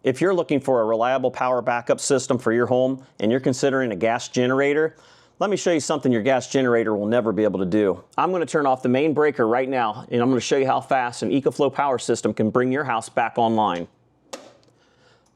If you're looking for a reliable power backup system for your home and you're considering a gas generator, let me show you something your gas generator will never be able to do. I'm going to turn off the main breaker right now, and I'm going to show you how fast an EcoFlow power system can bring your house back online.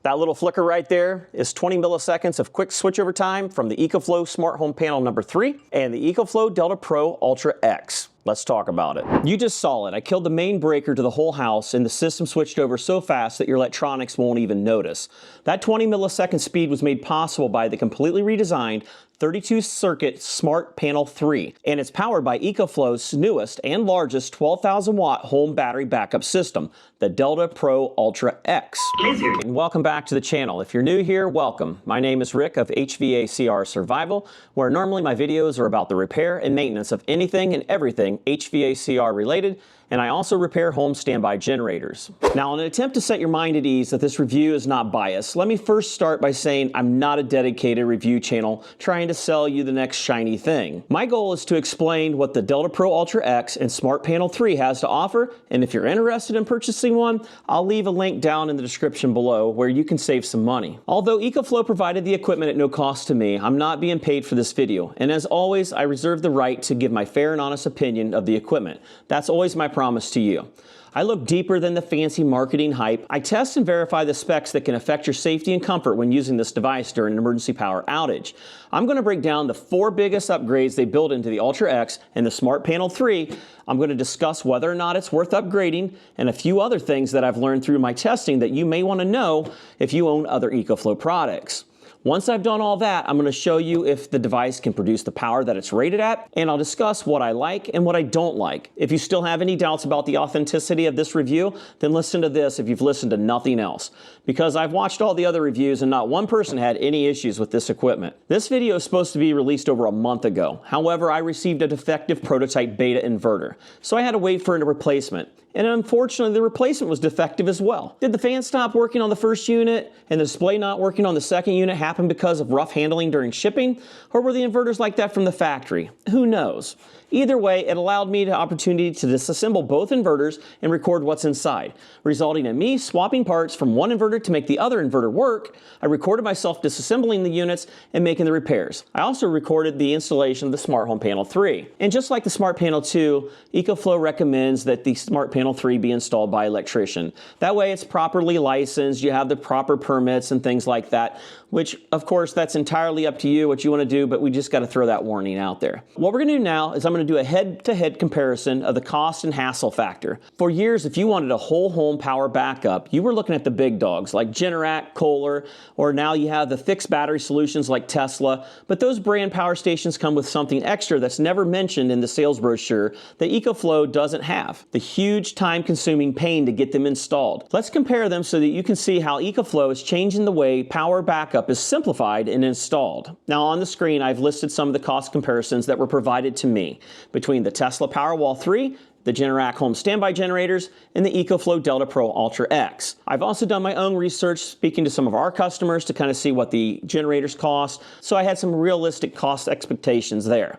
That little flicker right there is 20 milliseconds of quick switchover time from the EcoFlow Smart Home Panel number 3 and the EcoFlow Delta Pro Ultra X. Let's talk about it. You just saw it. I killed the main breaker to the whole house and the system switched over so fast that your electronics won't even notice. That 20 millisecond speed was made possible by the completely redesigned 32 circuit Smart Panel 3, and it's powered by EcoFlow's newest and largest 12,000 watt home battery backup system, the Delta Pro Ultra X. And welcome back to the channel. If you're new here, welcome. My name is Rick of HVACR Survival, where normally my videos are about the repair and maintenance of anything and everything HVACR related, and I also repair home standby generators. Now, in an attempt to set your mind at ease that this review is not biased, let me first start by saying I'm not a dedicated review channel trying to sell you the next shiny thing. My goal is to explain what the Delta Pro Ultra X and Smart Panel 3 has to offer, and if you're interested in purchasing one, I'll leave a link down in the description below where you can save some money. Although EcoFlow provided the equipment at no cost to me, I'm not being paid for this video, and as always, I reserve the right to give my fair and honest opinion of the equipment. That's always my promise to you. I look deeper than the fancy marketing hype. I test and verify the specs that can affect your safety and comfort when using this device during an emergency power outage. I'm going to break down the 4 biggest upgrades they built into the Ultra X and the Smart Panel 3. I'm going to discuss whether or not it's worth upgrading and a few other things that I've learned through my testing that you may want to know if you own other EcoFlow products. Once I've done all that, I'm going to show you if the device can produce the power that it's rated at, and I'll discuss what I like and what I don't like. If you still have any doubts about the authenticity of this review, then listen to this if you've listened to nothing else, because I've watched all the other reviews and not one person had any issues with this equipment. This video is supposed to be released over a month ago. However, I received a defective prototype beta inverter, so I had to wait for a replacement. And unfortunately, the replacement was defective as well. Did the fan stop working on the first unit and the display not working on the second unit happen because of rough handling during shipping? Or were the inverters like that from the factory? Who knows? Either way, it allowed me the opportunity to disassemble both inverters and record what's inside, resulting in me swapping parts from one inverter to make the other inverter work. I recorded myself disassembling the units and making the repairs. I also recorded the installation of the Smart Home Panel 3. And just like the Smart Panel 2, EcoFlow recommends that the Smart Panel 3 be installed by an electrician. That way it's properly licensed, you have the proper permits and things like that, which of course that's entirely up to you what you want to do, but we just got to throw that warning out there. What we're going to do now is I'm going to do a head-to-head comparison of the cost and hassle factor. For years, if you wanted a whole home power backup, you were looking at the big dogs like Generac, Kohler, or now you have the fixed battery solutions like Tesla, but those brand power stations come with something extra that's never mentioned in the sales brochure that EcoFlow doesn't have: the huge time-consuming pain to get them installed. Let's compare them so that you can see how EcoFlow is changing the way power backup is simplified and installed. Now on the screen, I've listed some of the cost comparisons that were provided to me between the Tesla Powerwall 3, the Generac home standby generators, and the EcoFlow Delta Pro Ultra X. I've also done my own research speaking to some of our customers to kind of see what the generators cost, so I had some realistic cost expectations there.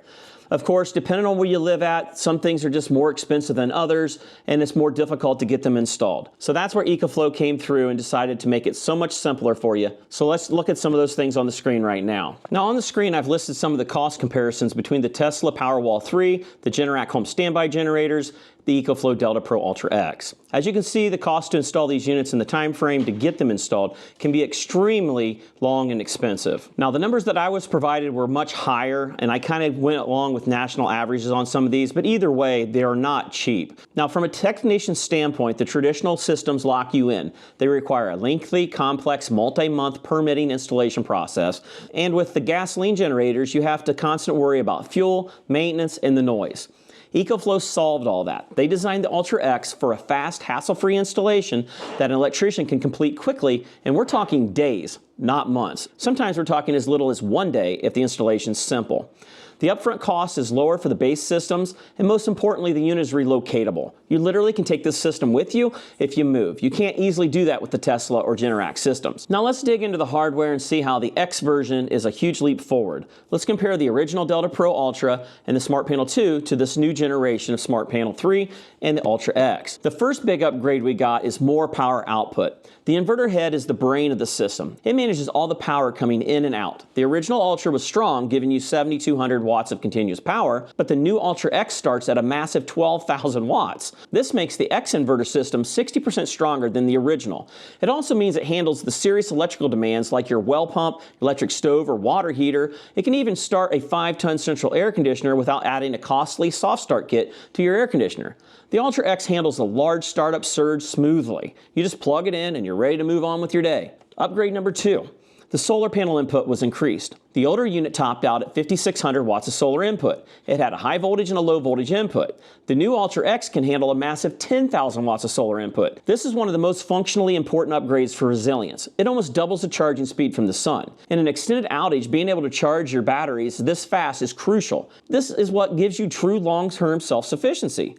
Of course, depending on where you live at, some things are just more expensive than others, and it's more difficult to get them installed. So that's where EcoFlow came through and decided to make it so much simpler for you. So let's look at some of those things on the screen right now. Now on the screen, I've listed some of the cost comparisons between the Tesla Powerwall 3, the Generac home standby generators, the EcoFlow Delta Pro Ultra X. As you can see, the cost to install these units and the time frame to get them installed can be extremely long and expensive. Now the numbers that I was provided were much higher, and I kind of went along with national averages on some of these, but either way, they are not cheap. Now from a technician standpoint, the traditional systems lock you in. They require a lengthy, complex, multi-month permitting installation process, and with the gasoline generators, you have to constantly worry about fuel, maintenance, and the noise. EcoFlow solved all that. They designed the Ultra X for a fast, hassle-free installation that an electrician can complete quickly, and we're talking days, not months. Sometimes we're talking as little as 1 day if the installation's simple. The upfront cost is lower for the base systems, and most importantly, the unit is relocatable. You literally can take this system with you if you move. You can't easily do that with the Tesla or Generac systems. Now let's dig into the hardware and see how the X version is a huge leap forward. Let's compare the original Delta Pro Ultra and the Smart Panel 2 to this new generation of Smart Panel 3 and the Ultra X. The first big upgrade we got is more power output. The inverter head is the brain of the system. It manages all the power coming in and out. The original Ultra was strong, giving you 7,200 watts of continuous power, but the new Ultra X starts at a massive 12,000 watts. This makes the X inverter system 60% stronger than the original. It also means it handles the serious electrical demands like your well pump, electric stove, or water heater. It can even start a 5-ton central air conditioner without adding a costly soft start kit to your air conditioner. The Ultra X handles a large startup surge smoothly. You just plug it in and you're ready to move on with your day. Upgrade number 2. The solar panel input was increased. The older unit topped out at 5,600 watts of solar input. It had a high voltage and a low voltage input. The new Ultra X can handle a massive 10,000 watts of solar input. This is one of the most functionally important upgrades for resilience. It almost doubles the charging speed from the sun. In an extended outage, being able to charge your batteries this fast is crucial. This is what gives you true long-term self-sufficiency.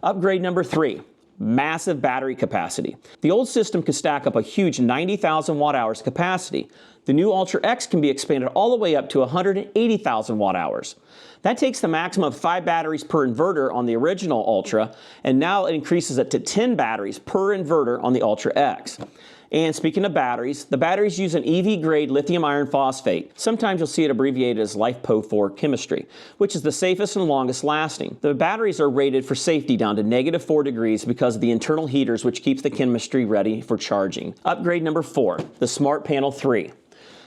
Upgrade number 3. Massive battery capacity. The old system could stack up a huge 90,000 watt hours capacity. The new Ultra X can be expanded all the way up to 180,000 watt hours. That takes the maximum of 5 batteries per inverter on the original Ultra, and now it increases it to 10 batteries per inverter on the Ultra X. And speaking of batteries, the batteries use an EV-grade lithium iron phosphate. Sometimes you'll see it abbreviated as LiFePO4 chemistry, which is the safest and longest lasting. The batteries are rated for safety down to -4 degrees because of the internal heaters which keeps the chemistry ready for charging. Upgrade number 4, the Smart Panel 3.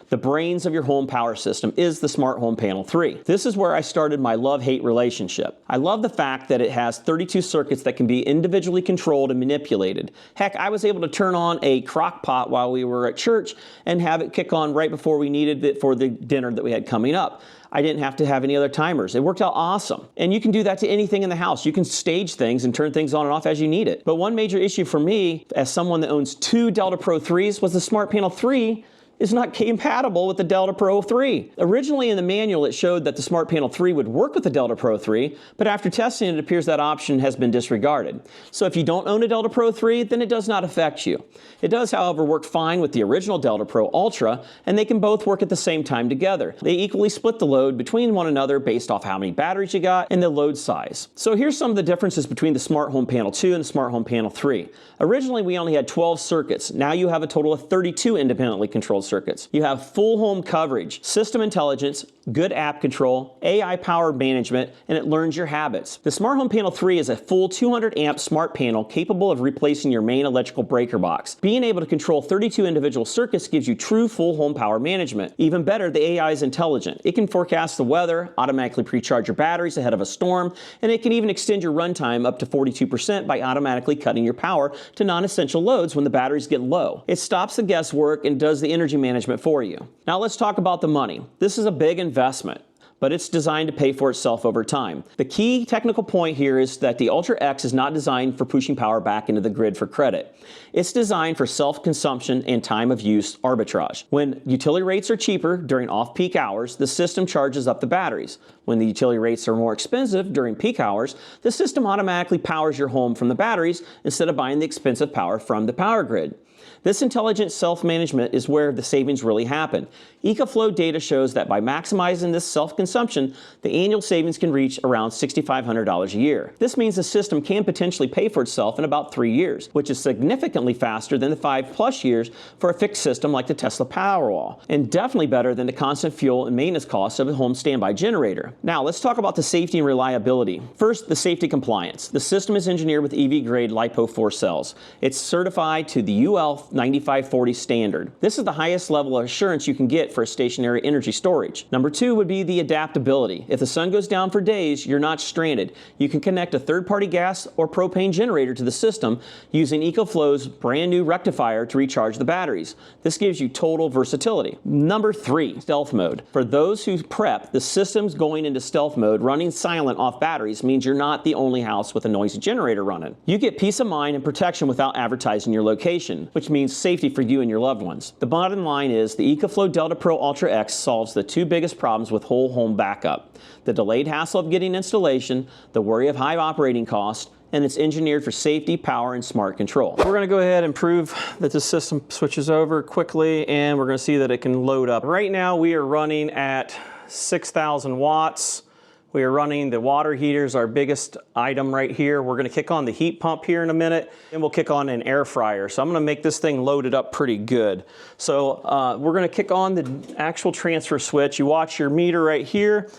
The brains of your home power system is the Smart Home Panel 3. This is where I started my love-hate relationship. I love the fact that it has 32 circuits that can be individually controlled and manipulated. Heck, I was able to turn on a crock pot while we were at church and have it kick on right before we needed it for the dinner that we had coming up. I didn't have to have any other timers. It worked out awesome. And you can do that to anything in the house. You can stage things and turn things on and off as you need it. But one major issue for me, as someone that owns 2 Delta Pro 3s, was the Smart Panel 3 is not compatible with the Delta Pro 3. Originally in the manual it showed that the Smart Panel 3 would work with the Delta Pro 3, but after testing it appears that option has been disregarded. So if you don't own a Delta Pro 3, then it does not affect you. It does, however, work fine with the original Delta Pro Ultra, and they can both work at the same time together. They equally split the load between one another based off how many batteries you got and the load size. So here's some of the differences between the Smart Home Panel 2 and the Smart Home Panel 3. Originally we only had 12 circuits. Now you have a total of 32 independently controlled circuits. You have full home coverage, system intelligence, good app control, AI power management, and it learns your habits. The Smart Home Panel 3 is a full 200 amp smart panel capable of replacing your main electrical breaker box. Being able to control 32 individual circuits gives you true full home power management. Even better, the AI is intelligent. It can forecast the weather, automatically pre-charge your batteries ahead of a storm, and it can even extend your runtime up to 42% by automatically cutting your power to non-essential loads when the batteries get low. It stops the guesswork and does the energy management for you. Now let's talk about the money. This is a big investment, but it's designed to pay for itself over time. The key technical point here is that the Ultra X is not designed for pushing power back into the grid for credit. It's designed for self-consumption and time of use arbitrage. When utility rates are cheaper during off-peak hours, the system charges up the batteries. When the utility rates are more expensive during peak hours, the system automatically powers your home from the batteries instead of buying the expensive power from the power grid. This intelligent self-management is where the savings really happen. EcoFlow data shows that by maximizing this self-consumption, the annual savings can reach around $6,500 a year. This means the system can potentially pay for itself in about 3 years, which is significantly faster than the 5+ years for a fixed system like the Tesla Powerwall, and definitely better than the constant fuel and maintenance costs of a home standby generator. Now let's talk about the safety and reliability. First, the safety compliance. The system is engineered with EV-grade LiPo4 cells. It's certified to the UL 9540 standard. This is the highest level of assurance you can get for a stationary energy storage. Number 2 would be the adaptability. If the sun goes down for days, you're not stranded. You can connect a third-party gas or propane generator to the system using EcoFlow's brand new rectifier to recharge the batteries. This gives you total versatility. Number 3, stealth mode. For those who prep, the system's going into stealth mode, running silent off batteries means you're not the only house with a noisy generator running. You get peace of mind and protection without advertising your location, which means means safety for you and your loved ones. The bottom line is the EcoFlow Delta Pro Ultra X solves the two biggest problems with whole home backup: the delayed hassle of getting installation, the worry of high operating cost, and it's engineered for safety, power, and smart control. We're going to go ahead and prove that the system switches over quickly, and we're going to see that it can load up. Right now we are running at 6,000 watts. We are running the water heaters, our biggest item right here. We're going to kick on the heat pump here in a minute, and we'll kick on an air fryer. So I'm going to make this thing loaded up pretty good. So we're going to kick on the actual transfer switch. You watch your meter right here,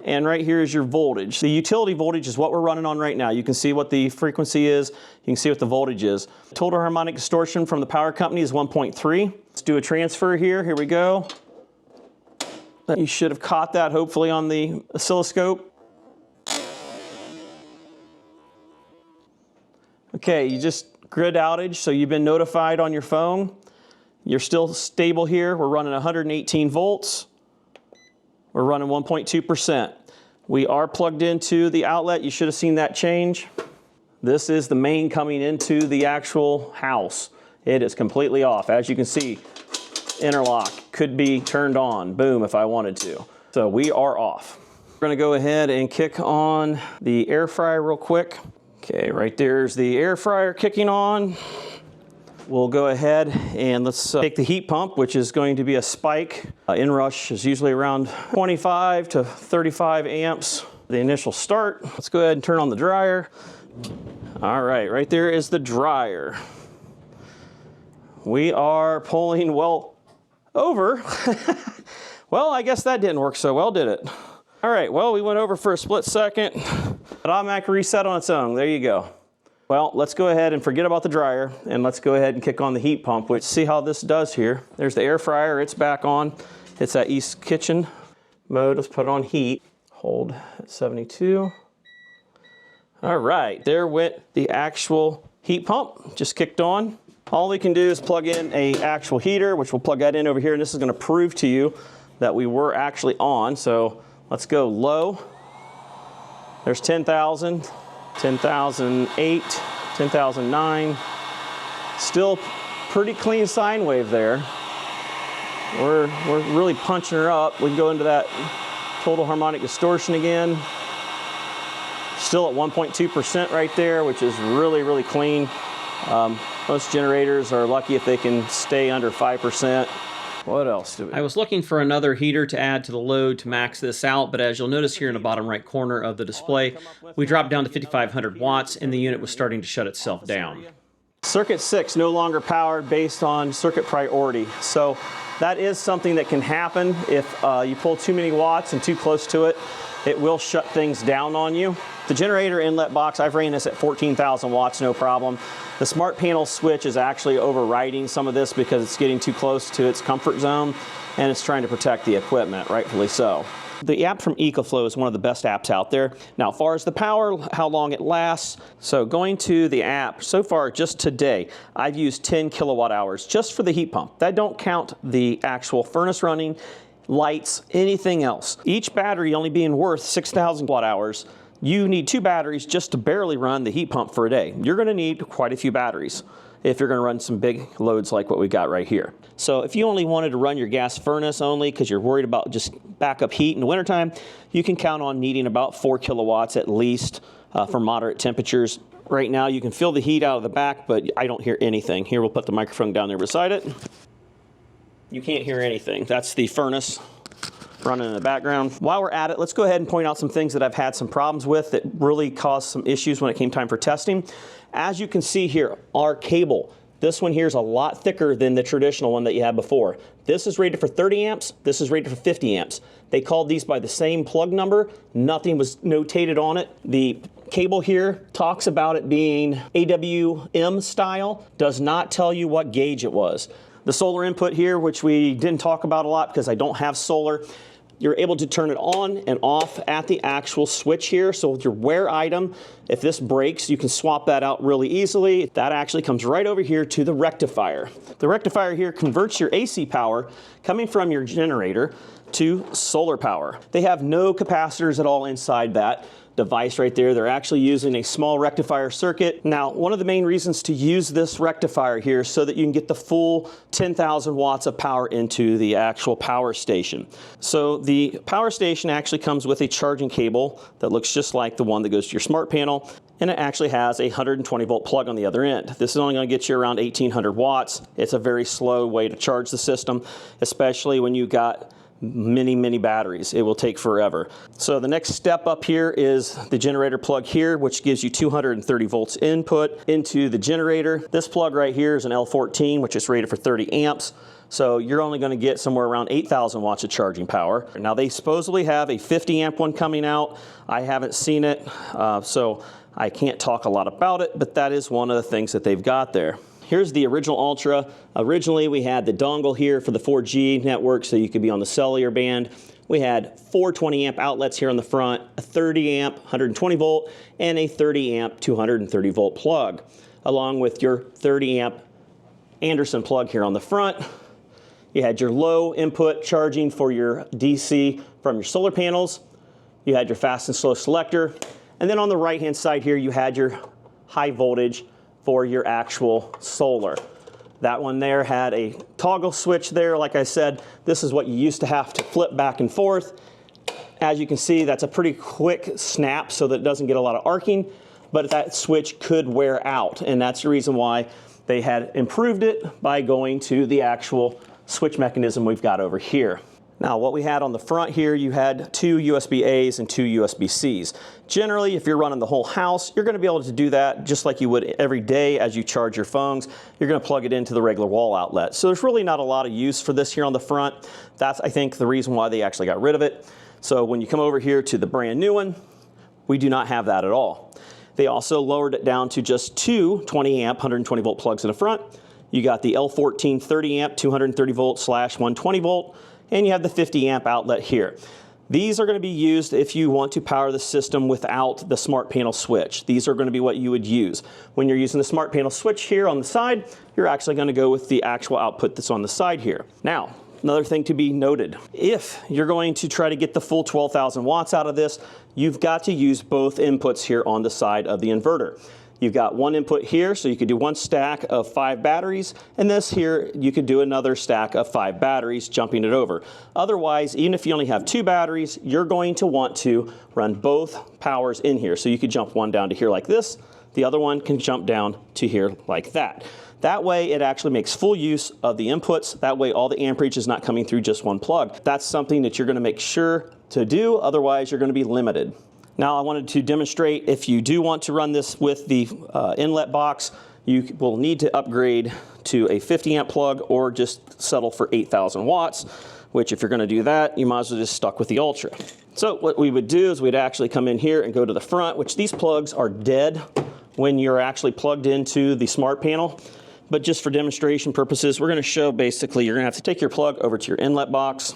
and right here is your voltage. The utility voltage is what we're running on right now. You can see what the frequency is. You can see what the voltage is. Total harmonic distortion from the power company is 1.3. Let's do a transfer here. Here we go. You should have caught that hopefully on the oscilloscope. Okay, you just grid outage, so you've been notified on your phone. You're still stable here. We're running 118 volts. We're running 1.2%. We are plugged into the outlet. You should have seen that change. This is the main coming into the actual house. It is completely off. As you can see, interlock could be turned on, boom, if I wanted to. So we are off. We're gonna go ahead and kick on the air fryer real quick. Okay, right there's the air fryer kicking on. We'll go ahead and let's take the heat pump, which is going to be a spike. Inrush is usually around 25 to 35 amps. The initial start. Let's go ahead and turn on the dryer. All right, right there is the dryer. We are pulling well over. Well, I guess that didn't work so well, did it? All right, well, we went over for a split second. It automatically reset on its own. There you go. Well, let's go ahead and forget about the dryer, and let's go ahead and kick on the heat pump, which see how this does here. There's the air fryer, it's back on. It's at East Kitchen mode. Let's put it on heat. Hold at 72. All right, there went the actual heat pump, just kicked on. All we can do is plug in an actual heater, which we'll plug that in over here, and this is going to prove to you that we were actually on. So let's go low. There's 10,000, 10,008, 10,009. Still pretty clean sine wave there. We're really punching her up. We can go into that total harmonic distortion again. Still at 1.2% right there, which is really, really clean. Most generators are lucky if they can stay under 5%. What else do we? I was looking for another heater to add to the load to max this out, but as you'll notice here in the bottom right corner of the display, we dropped down to 5,500 watts and the unit was starting to shut itself down. Circuit 6 no longer powered based on circuit priority. So that is something that can happen if you pull too many watts and too close to it. It will shut things down on you. The generator inlet box, I've ran this at 14,000 watts, no problem. The smart panel switch is actually overriding some of this because it's getting too close to its comfort zone and it's trying to protect the equipment, rightfully so. The app from EcoFlow is one of the best apps out there. Now, as far as the power, how long it lasts, so going to the app, so far just today, I've used 10 kilowatt hours just for the heat pump. That don't count the actual furnace running, lights, anything else. Each battery only being worth 6,000 watt hours, you need 2 batteries just to barely run the heat pump for a day. You're gonna need quite a few batteries if you're gonna run some big loads like what we got right here. So if you only wanted to run your gas furnace only because you're worried about just backup heat in the wintertime, you can count on needing about 4 kilowatts at least for moderate temperatures. Right now you can feel the heat out of the back, but I don't hear anything. Here, we'll put the microphone down there beside it. You can't hear anything. That's the furnace running in the background. While we're at it, let's go ahead and point out some things that I've had some problems with that really caused some issues when it came time for testing. As you can see here, our cable, this one here is a lot thicker than the traditional one that you had before. This is rated for 30 amps, this is rated for 50 amps. They called these by the same plug number. Nothing was notated on it. The cable here talks about it being AWM style, does not tell you what gauge it was. The solar input here, which we didn't talk about a lot because I don't have solar, you're able to turn it on and off at the actual switch here. So with your wear item, if this breaks, you can swap that out really easily. That actually comes right over here to the rectifier. The rectifier here converts your AC power coming from your generator to solar power. They have no capacitors at all inside that device right there. They're actually using a small rectifier circuit. Now, one of the main reasons to use this rectifier here is so that you can get the full 10,000 watts of power into the actual power station. So the power station actually comes with a charging cable that looks just like the one that goes to your smart panel, and it actually has a 120 volt plug on the other end. This is only going to get you around 1800 watts. It's a very slow way to charge the system, especially when you got many batteries. It will take forever. So the next step up here is the generator plug here, which gives you 230 volts input into the generator. This plug right here is an L14, which is rated for 30 amps. So you're only going to get somewhere around 8,000 watts of charging power. Now they supposedly have a 50 amp one coming out. I haven't seen it, so I can't talk a lot about it, but that is one of the things that they've got there. Here's the original Ultra. Originally, we had the dongle here for the 4G network, so you could be on the cellular band. We had 4 20 amp outlets here on the front, a 30 amp 120 volt, and a 30 amp 230 volt plug, along with your 30 amp Anderson plug here on the front. You had your low input charging for your DC from your solar panels. You had your fast and slow selector. And then on the right-hand side here, you had your high voltage for your actual solar. That one there had a toggle switch there. Like I said, this is what you used to have to flip back and forth. As you can see, that's a pretty quick snap so that it doesn't get a lot of arcing, but that switch could wear out. And that's the reason why they had improved it by going to the actual switch mechanism we've got over here. Now, what we had on the front here, you had 2 USB-A's and 2 USB-C's. Generally, if you're running the whole house, you're going to be able to do that just like you would every day as you charge your phones. You're going to plug it into the regular wall outlet. So there's really not a lot of use for this here on the front. That's, I think, the reason why they actually got rid of it. So when you come over here to the brand new one, we do not have that at all. They also lowered it down to just 2 20 amp 120 volt plugs in the front. You got the L14 30 amp 230 volt / 120 volt. And you have the 50 amp outlet here. These are going to be used if you want to power the system without the smart panel switch. These are going to be what you would use. When you're using the smart panel switch here on the side, you're actually going to go with the actual output that's on the side here. Now, another thing to be noted, if you're going to try to get the full 12,000 watts out of this, you've got to use both inputs here on the side of the inverter. You've got one input here, so you could do one stack of 5 batteries, and this here, you could do another stack of 5 batteries, jumping it over. Otherwise, even if you only have 2 batteries, you're going to want to run both powers in here. So you could jump one down to here like this, the other one can jump down to here like that. That way, it actually makes full use of the inputs. That way, all the amperage is not coming through just one plug. That's something that you're gonna make sure to do, otherwise you're gonna be limited. Now I wanted to demonstrate if you do want to run this with the inlet box, you will need to upgrade to a 50 amp plug or just settle for 8,000 watts, which if you're going to do that, you might as well just stuck with the Ultra. So what we would do is we'd actually come in here and go to the front, which these plugs are dead when you're actually plugged into the smart panel. But just for demonstration purposes, we're going to show basically you're going to have to take your plug over to your inlet box,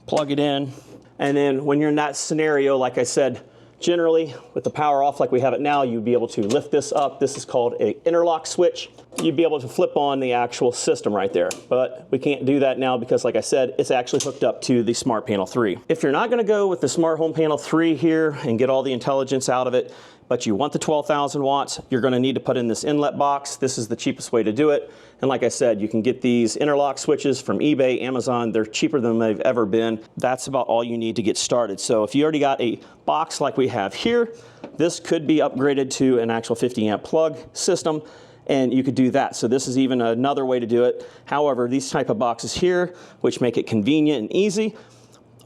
plug it in, and then when you're in that scenario, like I said, generally with the power off like we have it now, you'd be able to lift this up. This is called an interlock switch. You'd be able to flip on the actual system right there. But we can't do that now because, like I said, it's actually hooked up to the Smart Panel 3. If you're not going to go with the Smart Home Panel 3 here and get all the intelligence out of it, but you want the 12,000 watts, you're going to need to put in this inlet box. This is the cheapest way to do it. And like I said, you can get these interlock switches from eBay, Amazon. They're cheaper than they've ever been. That's about all you need to get started. So if you already got a box like we have here, this could be upgraded to an actual 50 amp plug system, and you could do that. So this is even another way to do it. However, these type of boxes here, which make it convenient and easy,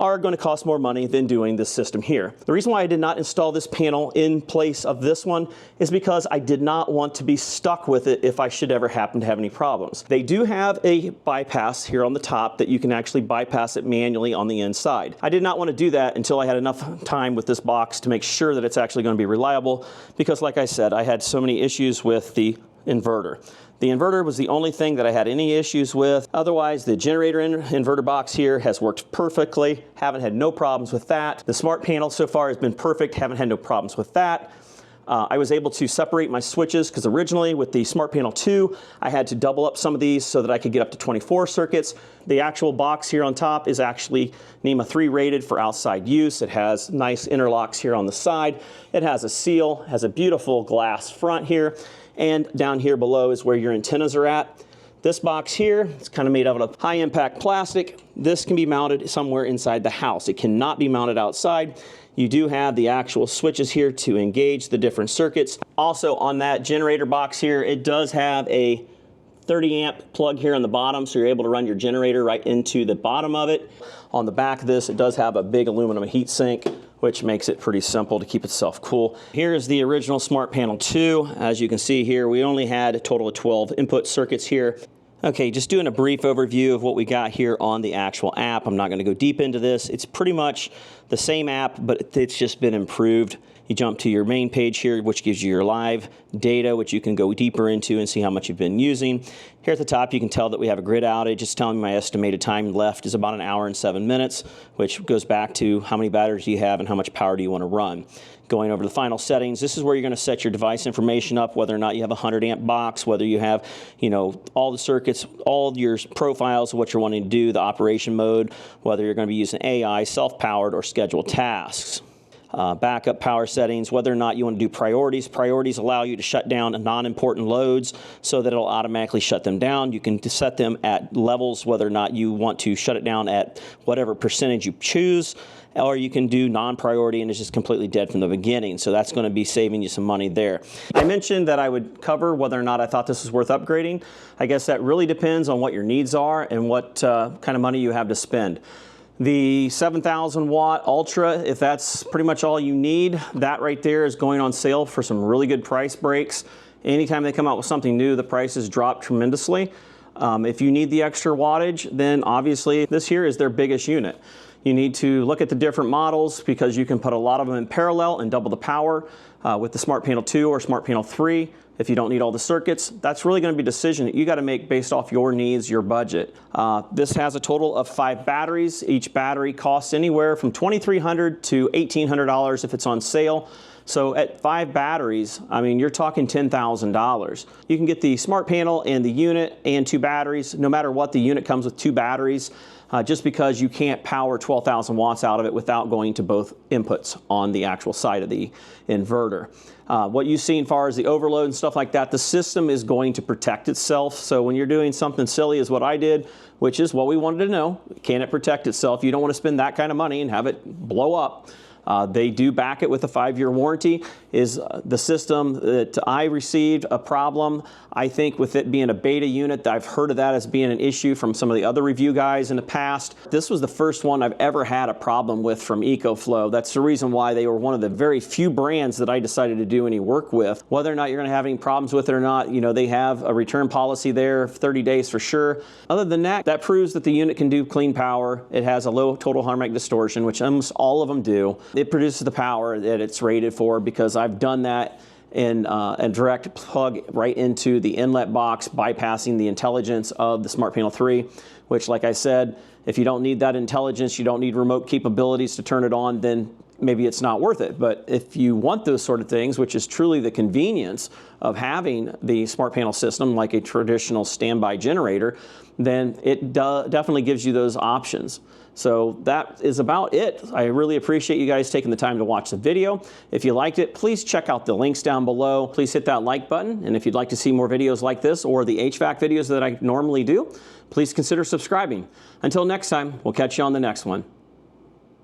are going to cost more money than doing this system here. The reason why I did not install this panel in place of this one is because I did not want to be stuck with it if I should ever happen to have any problems. They do have a bypass here on the top that you can actually bypass it manually on the inside. I did not want to do that until I had enough time with this box to make sure that it's actually going to be reliable, because like I said, I had so many issues with the inverter. The inverter was the only thing that I had any issues with. Otherwise, the generator inverter box here has worked perfectly. Haven't had no problems with that. The smart panel so far has been perfect. Haven't had no problems with that. I was able to separate my switches because originally with the Smart Panel 2, I had to double up some of these so that I could get up to 24 circuits. The actual box here on top is actually NEMA 3 rated for outside use. It has nice interlocks here on the side. It has a seal, has a beautiful glass front here, and down here below is where your antennas are at. This box here, it's kind of made out of high impact plastic. This can be mounted somewhere inside the house. It cannot be mounted outside. You do have the actual switches here to engage the different circuits. Also on that generator box here, it does have a 30 amp plug here on the bottom, so you're able to run your generator right into the bottom of it. On the back of this, it does have a big aluminum heat sink, which makes it pretty simple to keep itself cool. Here is the original Smart Panel 2. As you can see here, we only had a total of 12 input circuits here. Okay, just doing a brief overview of what we got here on the actual app. I'm not going to go deep into this. It's pretty much the same app, but it's just been improved. You jump to your main page here, which gives you your live data, which you can go deeper into and see how much you've been using. Here at the top, you can tell that we have a grid outage. It's telling me my estimated time left is about 1 hour and 7 minutes, which goes back to how many batteries you have and how much power do you want to run. Going over the final settings, this is where you're going to set your device information up, whether or not you have a 100 amp box, whether you have, all the circuits, all your profiles of what you're wanting to do, the operation mode, whether you're going to be using AI, self-powered, or scheduled tasks. Backup power settings, whether or not you want to do priorities. Priorities allow you to shut down non-important loads so that it'll automatically shut them down. You can set them at levels, whether or not you want to shut it down at whatever percentage you choose, or you can do non-priority and it's just completely dead from the beginning. So that's going to be saving you some money there. I mentioned that I would cover whether or not I thought this was worth upgrading. I guess that really depends on what your needs are and what kind of money you have to spend. The 7,000 watt Ultra, if that's pretty much all you need, that right there is going on sale for some really good price breaks. Anytime they come out with something new, the prices drop tremendously. If you need the extra wattage, then obviously this here is their biggest unit. You need to look at the different models because you can put a lot of them in parallel and double the power with the Smart Panel 2 or Smart Panel 3. If you don't need all the circuits, that's really going to be a decision that you got to make based off your needs, your budget. This has a total of 5 batteries. Each battery costs anywhere from $2,300 to $1,800 if it's on sale. So at 5 batteries, I mean, you're talking $10,000. You can get the Smart Panel and the unit and 2 batteries. No matter what, the unit comes with 2 batteries. Just because you can't power 12,000 watts out of it without going to both inputs on the actual side of the inverter. What you see as far as the overload and stuff like that, the system is going to protect itself. So when you're doing something silly as what I did, which is what we wanted to know, can it protect itself? You don't want to spend that kind of money and have it blow up. They do back it with a 5-year warranty. Is the system that I received a problem? I think with it being a beta unit, I've heard of that as being an issue from some of the other review guys in the past. This was the first one I've ever had a problem with from EcoFlow. That's the reason why they were one of the very few brands that I decided to do any work with. Whether or not you're going to have any problems with it or not, they have a return policy there, 30 days for sure. Other than that, that proves that the unit can do clean power. It has a low total harmonic distortion, which almost all of them do. It produces the power that it's rated for because I've done that in a direct plug right into the inlet box, bypassing the intelligence of the Smart Panel 3, which, like I said, if you don't need that intelligence, you don't need remote capabilities to turn it on, then maybe it's not worth it. But if you want those sort of things, which is truly the convenience of having the Smart Panel system like a traditional standby generator, then it definitely gives you those options. So that is about it. I really appreciate you guys taking the time to watch the video. If you liked it, please check out the links down below. Please hit that like button. And if you'd like to see more videos like this or the HVAC videos that I normally do, please consider subscribing. Until next time, we'll catch you on the next one.